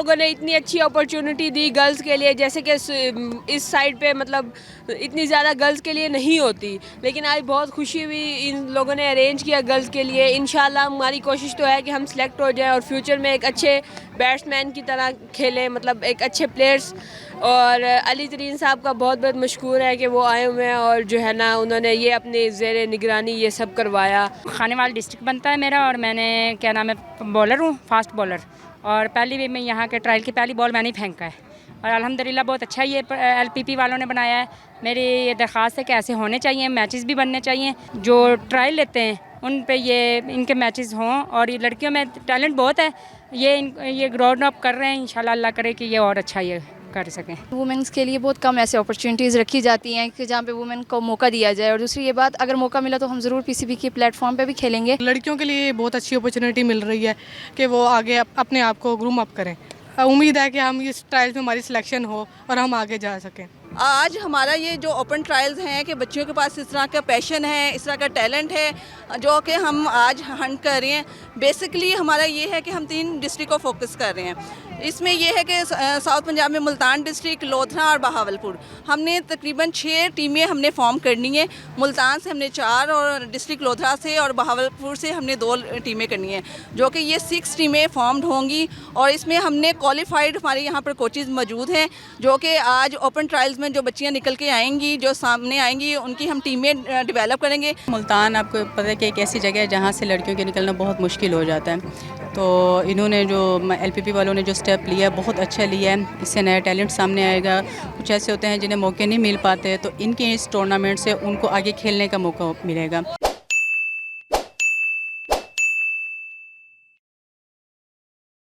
लोगों ने इतनी अच्छी अपॉर्चुनिटी दी गर्ल्स के लिए, जैसे कि इस साइड पे मतलब इतनी ज़्यादा गर्ल्स के लिए नहीं होती, लेकिन आज बहुत खुशी हुई इन लोगों ने अरेंज किया गर्ल्स के लिए। इंशाल्लाह हमारी कोशिश तो है कि हम सिलेक्ट हो जाएं और फ्यूचर में एक अच्छे बैट्समैन की तरह खेलें, मतलब एक अच्छे प्लेयर्स। और अली तरीन साहब का बहुत बहुत मशकूर है कि वो आए हुए हैं और जो है ना उन्होंने ये अपने ज़ेर निगरानी ये सब करवाया। खानेवाल डिस्ट्रिक्ट बनता है मेरा और मैंने क्या नाम है बॉलर हूँ, फास्ट बॉलर। और पहली भी मैं यहाँ के ट्रायल की पहली बॉल मैंने ही फेंका है और अल्हम्दुलिल्लाह बहुत अच्छा ये LPP वालों ने बनाया है। मेरी ये दरख्वास्त है कि ऐसे होने चाहिए, मैचेस भी बनने चाहिए। जो ट्रायल लेते हैं उन पे ये इनके मैचेस हों और ये लड़कियों में टैलेंट बहुत है, ये ग्राउंड अप कर रहे हैं। इंशाल्लाह अल्लाह करे कि ये और अच्छा ये कर सकें। वुमेंस के लिए बहुत कम ऐसे अपॉर्चुनिटीज़ रखी जाती हैं कि जहाँ पे वुमेन को मौका दिया जाए। और दूसरी ये बात, अगर मौका मिला तो हम ज़रूर PCB के प्लेटफॉर्म पे भी खेलेंगे। लड़कियों के लिए बहुत अच्छी अपॉर्चुनिटी मिल रही है कि वो आगे अपने आप को ग्रूम अप करें। उम्मीद है कि हम इस ट्रायल में हमारी सिलेक्शन हो और हम आगे जा सकें। आज हमारा ये जो ओपन ट्रायल्स हैं कि बच्चियों के पास इस तरह का पैशन है, इस तरह का टैलेंट है जो कि हम आज हंट कर रहे हैं। बेसिकली हमारा ये है कि हम 3 डिस्ट्रिक्ट को फोकस कर रहे हैं। इसमें यह है कि साउथ पंजाब में मुल्तान डिस्ट्रिक्ट, लोधरा और बहावलपुर, हमने तकरीबन 6 टीमें हमने फॉर्म करनी है। मुल्तान से हमने 4 और डिस्ट्रिक्ट लोधरा से और बहावलपुर से हमने 2 टीमें करनी है, जो कि ये 6 टीमें फॉर्म्ड होंगी। और इसमें हमने क्वालिफाइड हमारे यहाँ पर कोचेज़ मौजूद हैं जो कि आज ओपन ट्रायल्स में जो बच्चियाँ निकल के आएंगी, जो सामने आएंगी, उनकी हम टीमें डेवलप करेंगे। मुल्तान आपको पता है कि एक ऐसी जगह है जहाँ से लड़कियों के निकलना बहुत मुश्किल हो जाता है, तो इन्होंने जो LPP वालों ने जो स्टेप लिया है बहुत अच्छा लिया है। इससे नया टैलेंट सामने आएगा। कुछ ऐसे होते हैं जिन्हें मौके नहीं मिल पाते, तो इनके इस टूर्नामेंट से उनको आगे खेलने का मौका मिलेगा।